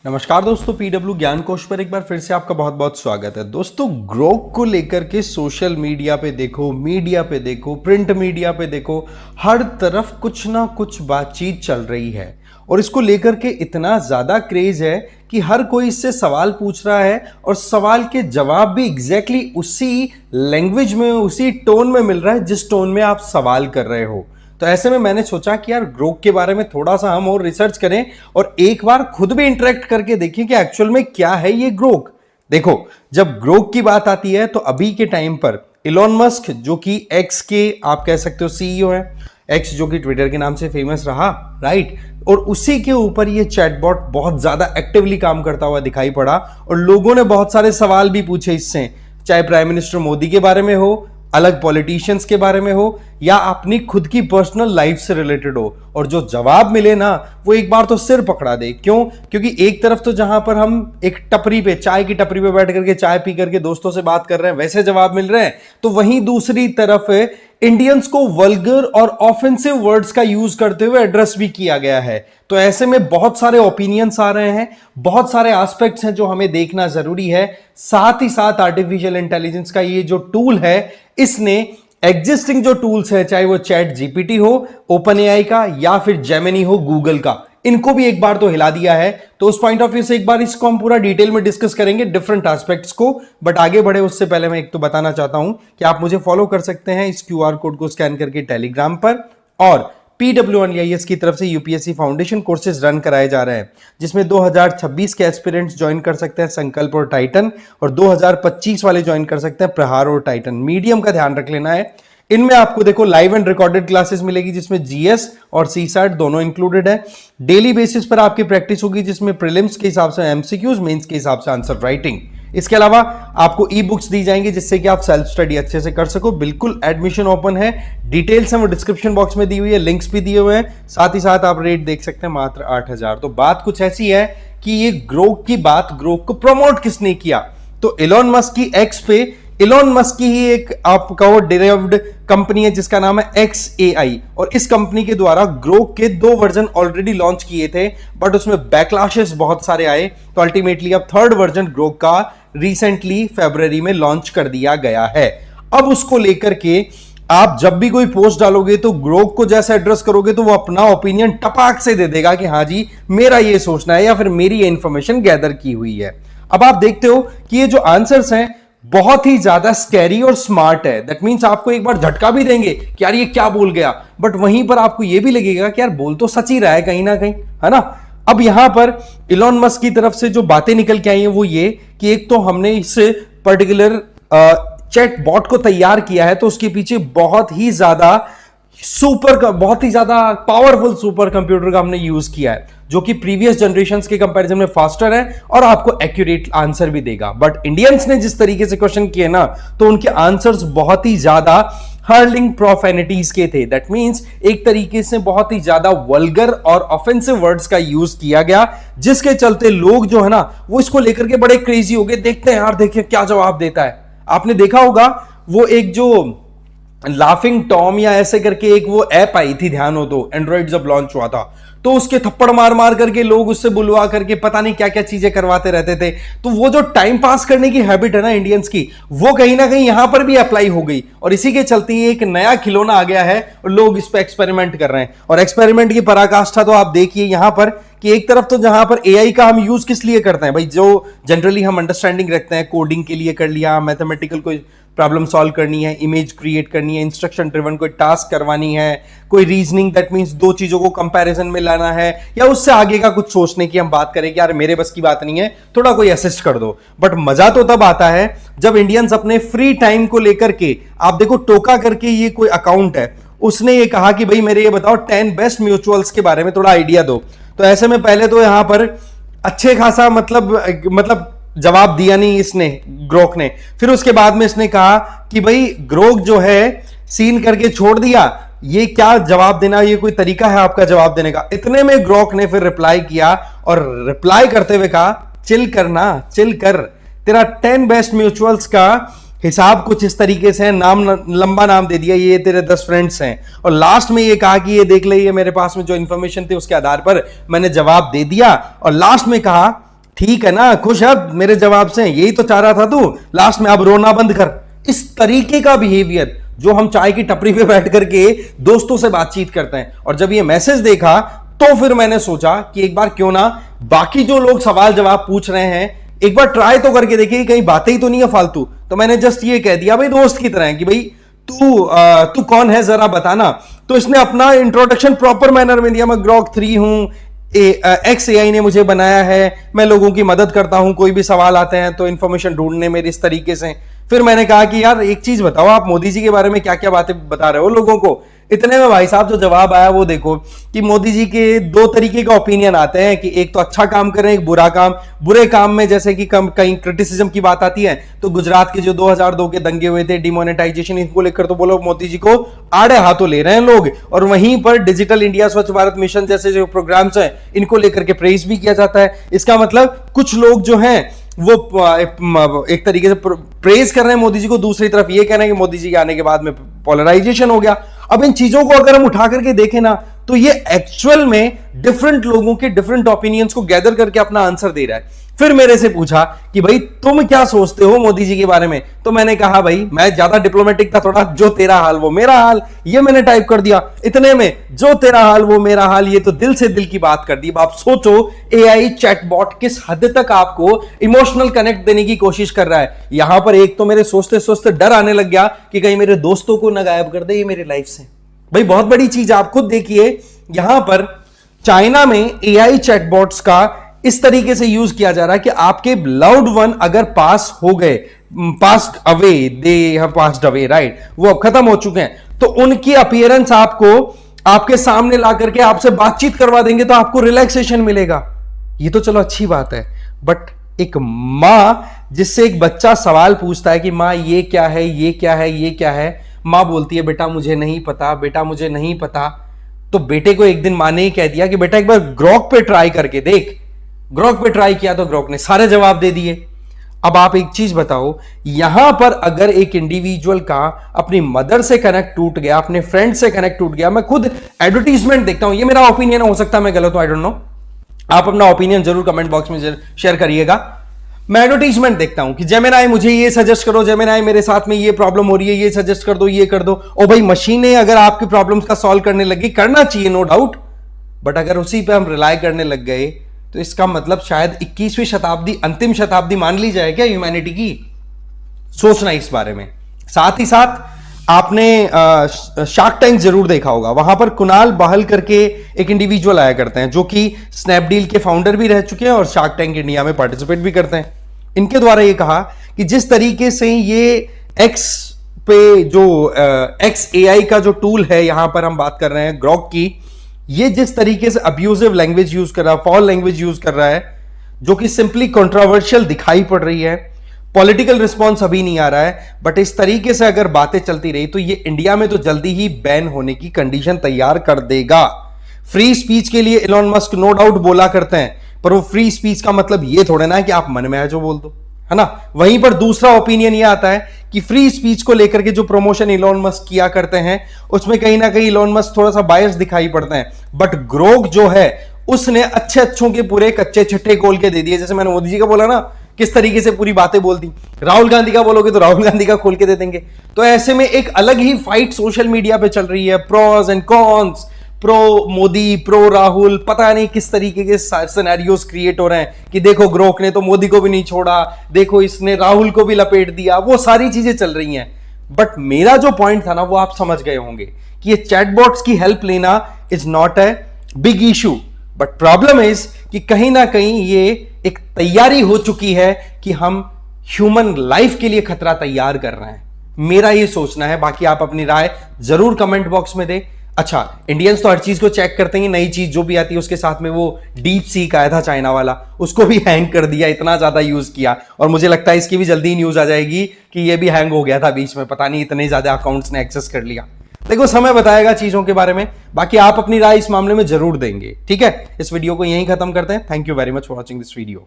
नमस्कार दोस्तों, पीडब्ल्यू ज्ञान कोश पर एक बार फिर से आपका बहुत बहुत स्वागत है। दोस्तों, ग्रोक को लेकर के सोशल मीडिया पे देखो, मीडिया पे देखो, प्रिंट मीडिया पे देखो, हर तरफ कुछ ना कुछ बातचीत चल रही है और इसको लेकर के इतना ज़्यादा क्रेज है कि हर कोई इससे सवाल पूछ रहा है और सवाल के जवाब भी एग्जैक्टली उसी लैंग्वेज में, उसी टोन में मिल रहा है जिस टोन में आप सवाल कर रहे हो। तो ऐसे में मैंने सोचा कि यार ग्रोक के बारे में थोड़ा सा हम और रिसर्च करें और एक बार खुद भी इंटरेक्ट करके देखें कि एक्चुअल में क्या है ये ग्रोक। देखो, जब ग्रोक की बात आती है तो अभी के टाइम पर इलॉन मस्क, जो कि एक्स के आप कह सकते हो सीईओ है, एक्स जो कि ट्विटर के नाम से फेमस रहा, राइट, और उसी के ऊपर ये चैटबॉट बहुत ज्यादा एक्टिवली काम करता हुआ दिखाई पड़ा और लोगों ने बहुत सारे सवाल भी पूछे इससे, चाहे प्राइम मिनिस्टर मोदी के बारे में हो, अलग पॉलिटिशियंस के बारे में हो या अपनी खुद की पर्सनल लाइफ से रिलेटेड हो, और जो जवाब मिले ना वो एक बार तो सिर पकड़ा दे। क्यों? क्योंकि एक तरफ तो जहां पर हम एक टपरी पे, चाय की टपरी पे बैठ करके चाय पी करके दोस्तों से बात कर रहे हैं, वैसे जवाब मिल रहे हैं, तो वहीं दूसरी तरफ इंडियंस को वल्गर और ऑफेंसिव वर्ड्स का यूज करते हुए एड्रेस भी किया गया है। तो ऐसे में बहुत सारे ओपिनियंस आ रहे हैं, बहुत सारे एस्पेक्ट्स हैं जो हमें देखना जरूरी है। साथ ही साथ आर्टिफिशियल इंटेलिजेंस का ये जो टूल है, इसने एग्जिस्टिंग जो टूल्स है, चाहे वो चैट जीपीटी हो ओपन एआई का या फिर जेमिनी हो गूगल का, इनको भी एक बार तो हिला दिया है। तो उस पॉइंट ऑफ व्यू से एक बार इसको हम पूरा डिटेल में डिस्कस करेंगे, डिफरेंट एस्पेक्ट्स को। बट आगे बढ़े उससे पहले मैं एक तो बताना चाहता हूं कि आप मुझे फॉलो कर सकते हैं इस क्यूआर कोड को स्कैन करके टेलीग्राम पर, और PWIS की तरफ से यूपीएससी फाउंडेशन कोर्सेज रन कराए जा रहे हैं, जिसमें 2026 के एस्पिरेंट्स ज्वाइन कर सकते हैं संकल्प और टाइटन, और 2025 वाले ज्वाइन कर सकते हैं प्रहार और टाइटन। मीडियम का ध्यान रख लेना है। इनमें आपको देखो लाइव एंड रिकॉर्डेड क्लासेस मिलेगी, जिसमें जीएस और सीसैट दोनों इंक्लूडेड है। डेली बेसिस पर आपकी प्रैक्टिस होगी, जिसमें प्रीलिम्स के हिसाब से एमसीक्यूज, मेंस के हिसाब से आंसर राइटिंग। इसके अलावा आपको ई बुक्स दी जाएंगी जिससे कि आप सेल्फ स्टडी अच्छे से कर सको। बिल्कुल एडमिशन ओपन है, डिटेल्स हैं वो डिस्क्रिप्शन बॉक्स में दी हुई है, लिंक्स भी दिए हुए हैं। साथ ही साथ आप रेट देख सकते हैं, मात्र 8,000। तो बात कुछ ऐसी है कि ये ग्रोक की बात, ग्रोक को प्रमोट किसने किया? तो इलॉन मस्क की एक्स पे, इलॉन मस्क की ही एक आपका वो डिराइव्ड कंपनी है जिसका नाम है XAI, और इस कंपनी के द्वारा ग्रोक के 2 वर्जन ऑलरेडी लॉन्च किए थे, बट उसमें बैकलैशेस बहुत सारे आए। तो अल्टीमेटली अब 3rd वर्जन ग्रोक का रिसेंटली फरवरी में लॉन्च कर दिया गया है। अब उसको लेकर के आप जब भी कोई पोस्ट डालोगे तो ग्रोक को जैसे एड्रेस करोगे तो वो अपना ओपिनियन टपाक से दे देगा कि हाँ जी मेरा ये सोचना है या फिर मेरी ये इंफॉर्मेशन गैदर की हुई है। अब आप देखते हो कि ये जो आंसर्स हैं बहुत ही ज्यादा स्कैरी और स्मार्ट है। दैट मींस आपको एक बार झटका भी देंगे कि यार ये क्या बोल गया, बट वहीं पर आपको ये भी लगेगा कि यार बोल तो सच ही रहा है कहीं ना कहीं, है ना। अब यहां पर इलॉन मस्क की तरफ से जो बातें निकल के आई हैं वो ये कि एक तो हमने इस पर्टिकुलर चैट बॉट को तैयार किया है तो उसके पीछे बहुत ही ज्यादा पावरफुल सुपर कंप्यूटर का हमने यूज किया है, जो कि प्रीवियस जनरेशंस के कंपैरिजन में फास्टर है और आपको एक्यूरेट आंसर भी देगा। बट इंडियंस ने जिस तरीके से क्वेश्चन किए ना, तो उनके आंसर्स बहुत ही ज्यादा हर्लिंग प्रोफेनिटीज के थे। दैट मींस एक तरीके से बहुत ही ज्यादा वल्गर और ऑफेंसिव वर्ड्स का यूज किया गया, जिसके चलते लोग जो है ना वो इसको लेकर के बड़े क्रेजी हो गए। देखते हैं यार, देखिए क्या जवाब देता है। आपने देखा होगा वो एक जो लाफिंग टॉम या ऐसे करके एक वो ऐप आई थी, ध्यान हो तो, एंड्रॉइड जब लॉन्च हुआ था, तो उसके थप्पड़ मार मार करके लोग उससे बुलवा करके पता नहीं क्या क्या चीजें करवाते रहते थे। तो वो जो टाइम पास करने की हैबिट है ना इंडियंस की, वो कहीं ना कहीं यहां पर भी अप्लाई हो गई, और इसी के चलते एक नया खिलौना आ गया है और लोग इस पर एक्सपेरिमेंट कर रहे हैं। और एक्सपेरिमेंट की पराकाष्ठा तो आप देखिए यहां पर कि एक तरफ तो जहां पर एआई का हम यूज किस लिए करते हैं भाई, जो जनरली हम अंडरस्टैंडिंग रखते हैं, कोडिंग के लिए कर लिया, मैथमेटिकल कोई प्रॉब्लम सॉल्व करनी है, इमेज क्रिएट करनी है, इंस्ट्रक्शन ड्रिवन कोई टास्क करवानी है, कोई रीजनिंग, दैट मींस 2 चीजों को कंपैरिजन में लाना है, या उससे आगे का कुछ सोचने की हम बात करें कि यार मेरे बस की बात नहीं है, थोड़ा कोई असिस्ट कर दो। बट मजा तो तब आता है जब इंडियंस अपने फ्री टाइम को लेकर के, आप देखो टोका करके ये कोई अकाउंट है, उसने ये कहा कि भाई मेरे ये बताओ 10 बेस्ट म्यूचुअल्स के बारे में थोड़ा आइडिया दो। तो ऐसे में पहले तो यहां पर अच्छे खासा मतलब जवाब दिया नहीं इसने, ग्रोक ने। फिर उसके बाद में इसने कहा कि भाई ग्रोक जो है सीन करके छोड़ दिया, ये क्या जवाब देना, ये कोई तरीका है आपका जवाब देने का? इतने में ग्रोक ने फिर रिप्लाई किया और रिप्लाई करते हुए कहा चिल करना, चिल कर, तेरा 10 बेस्ट म्यूचुअल्स का हिसाब कुछ इस तरीके से है, नाम लंबा नाम दे दिया, ये तेरे 10 फ्रेंड्स हैं, और लास्ट में ये कहा कि ये देख ले, ये मेरे पास में जो इंफॉर्मेशन थी उसके आधार पर मैंने जवाब दे दिया, और लास्ट में कहा ठीक है ना, खुश है मेरे जवाब से, यही तो चाह रहा था तू लास्ट में, अब रोना बंद कर। इस तरीके का बिहेवियर जो हम चाय की टपरी पे बैठ करके दोस्तों से बातचीत करते हैं, और जब ये मैसेज देखा तो फिर मैंने सोचा कि एक बार क्यों ना बाकी जो लोग सवाल जवाब पूछ रहे हैं एक बार ट्राई तो करके देखिए, कहीं बातें ही तो नहीं है फालतू। तो मैंने जस्ट ये कह दिया भाई दोस्त की तरह है कि भाई तू कौन है जरा बताना। तो इसने अपना इंट्रोडक्शन प्रॉपर मैनर में दिया, मैं ग्रॉक 3 हूं, एक्स एआई ने मुझे बनाया है, मैं लोगों की मदद करता हूं, कोई भी सवाल आते हैं तो इंफॉर्मेशन ढूंढने में इस तरीके से। फिर मैंने कहा कि यार एक चीज बताओ, आप मोदी जी के बारे में क्या क्या बातें बता रहे हो लोगों को। इतने में भाई साहब जो जवाब आया वो देखो कि मोदी जी के 2 तरीके का ओपिनियन आते हैं कि एक तो अच्छा काम करें, एक बुरा काम। बुरे काम में जैसे कि कहीं क्रिटिसिज्म की बात आती है तो गुजरात के जो 2002 के दंगे हुए थे, डिमोनेटाइजेशन, इनको लेकर तो बोलो मोदी जी को आड़े हाथों ले रहे हैं लोग। और वहीं पर डिजिटल इंडिया, स्वच्छ भारत मिशन जैसे जो प्रोग्राम्स हैं इनको लेकर के प्रेज भी किया जाता है। इसका मतलब कुछ लोग जो हैं वो एक तरीके से प्रेज कर रहे हैं मोदी जी को, दूसरी तरफ ये कह रहे हैं कि मोदी जी के आने के बाद में पोलराइजेशन हो गया। अब इन चीजों को अगर हम उठा करके देखें ना तो ये एक्चुअल में डिफरेंट लोगों के डिफरेंट ओपिनियंस को गैदर करके अपना आंसर दे रहा है। फिर मेरे से पूछा कि भाई तुम क्या सोचते हो मोदी जी के बारे में, तो मैंने कहा भाई मैं ज्यादा डिप्लोमेटिक था थोड़ा, जो तेरा हाल वो मेरा हाल, ये मैंने टाइप कर दिया। इतने में जो तेरा हाल वो मेरा हाल, ये तो दिल से दिल की बात कर दी। आप सोचो एआई चैटबॉट किस हद तक आपको इमोशनल कनेक्ट देने की कोशिश कर रहा है। यहां पर एक तो मेरे सोचते सोचते डर आने लग गया कि कहीं मेरे दोस्तों को न गायब कर दे ये मेरी लाइफ से। भाई बहुत बड़ी चीज आप खुद देखिए, यहां पर चाइना में एआई चैटबॉट्स का इस तरीके से यूज किया जा रहा है कि आपके लव्ड वन अगर पास हो गए, passed away, they have passed away, right, वो अब खत्म हो चुके हैं, तो उनकी अपीयरेंस आपको आपके सामने ला करके आपसे बातचीत करवा देंगे तो आपको रिलैक्सेशन मिलेगा। ये तो चलो अच्छी बात है, बट एक मां जिससे एक बच्चा सवाल पूछता है कि मां ये क्या है, ये क्या है, ये क्या है, मां बोलती है बेटा मुझे नहीं पता, बेटा मुझे नहीं पता। तो बेटे को एक दिन मां ने ही कह दिया कि बेटा एक बार ग्रॉक पे ट्राई करके देख। ग्रॉक पे ट्राई किया तो ग्रॉक ने सारे जवाब दे दिए। अब आप एक चीज बताओ, यहां पर अगर एक इंडिविजुअल का अपनी मदर से कनेक्ट टूट गया, अपने फ्रेंड से कनेक्ट टूट गया, मैं खुद एडवर्टीजमेंट देखता हूं, ये मेरा ओपिनियन हो सकता है मैं गलत हूं, आई डोंट नो, आप अपना ओपिनियन जरूर कमेंट बॉक्स में शेयर करिएगा। मैं एडवर्टीजमेंट देखता हूं कि जेमिनाई मुझे ये सजेस्ट करो, जेमिनाई मेरे साथ में ये प्रॉब्लम हो रही है, ये सजेस्ट कर दो, ये कर दो। ओ भाई मशीनें अगर आपकी प्रॉब्लम्स का सॉल्व करने लगी, करना चाहिए नो डाउट, बट अगर उसी पे हम रिलाई करने लग गए तो इसका मतलब शायद 21वीं शताब्दी अंतिम शताब्दी मान ली जाए क्या ह्यूमैनिटी की। सोचना इस बारे में। साथ ही साथ आपने शार्क टैंक जरूर देखा होगा, वहां पर कुणाल बाहल करके एक इंडिविजुअल आया करते हैं जो कि स्नैपडील के फाउंडर भी रह चुके हैं और शार्क टैंक इंडिया में पार्टिसिपेट भी करते हैं। इनके द्वारा ये कहा कि जिस तरीके से ये एक्स पे जो एक्स एआई का जो टूल है, यहां पर हम बात कर रहे हैं ग्रॉक की, ये जिस तरीके से अब्यूजिव लैंग्वेज यूज कर रहा है, फॉल लैंग्वेज यूज कर रहा है, जो कि सिंपली कंट्रोवर्शियल दिखाई पड़ रही है, पॉलिटिकल रिस्पॉन्स अभी नहीं आ रहा है, बट इस तरीके से अगर बातें चलती रही तो ये इंडिया में तो जल्दी ही बैन होने की कंडीशन तैयार कर देगा। फ्री स्पीच के लिए इलॉन मस्क नो डाउट बोला करते हैं, पर वो फ्री स्पीच का मतलब ये थोड़ा ना है कि आप मन में आए जो बोल दो, है ना। वहीं पर दूसरा ओपिनियन यह आता है कि फ्री स्पीच को लेकर के जो प्रमोशन इलॉन मस्क किया करते हैं उसमें कहीं ना कहीं इलॉन मस्क थोड़ा सा बायस दिखाई पड़ते हैं, बट ग्रोक जो है उसने अच्छे अच्छों के पूरे कच्चे छट्टे खोल के दे दिए। जैसे मैंने मोदी जी का बोला ना, किस तरीके से पूरी बातें बोल दी, राहुल गांधी का बोलोगे तो राहुल गांधी का खोल के दे देंगे। तो ऐसे में एक अलग ही फाइट सोशल मीडिया पे चल रही है, pros and cons, pro Modi, pro Rahul, पता नहीं किस तरीके के सिनेरियोस क्रिएट हो रहे हैं कि देखो ग्रोक ने तो मोदी को भी नहीं छोड़ा, देखो इसने राहुल को भी लपेट दिया, वो सारी चीजें चल रही हैं। बट मेरा जो पॉइंट था ना वो आप समझ गए होंगे कि ये चैटबॉट्स की हेल्प लेना is not a big issue, but problem is कि कहीं ना कहीं ये एक तैयारी हो चुकी है कि हम ह्यूमन लाइफ के लिए खतरा तैयार कर रहे हैं। मेरा ये सोचना है, बाकी आप अपनी राय जरूर कमेंट बॉक्स में दें। अच्छा, इंडियंस तो हर चीज को चेक करते हैं, नई चीज जो भी आती है उसके साथ में वो डीप सीक आया था चाइना वाला, उसको भी हैंग कर दिया, इतना ज्यादा यूज किया, और मुझे लगता है इसकी भी जल्दी न्यूज आ जाएगी कि ये भी हैंग हो गया था बीच में, पता नहीं इतने ज्यादा अकाउंट्स ने एक्सेस कर लिया। देखो समय बताएगा चीजों के बारे में, बाकी आप अपनी राय इस मामले में जरूर देंगे। ठीक है, इस वीडियो को यहीं खत्म करते हैं। Thank you very much for watching this video.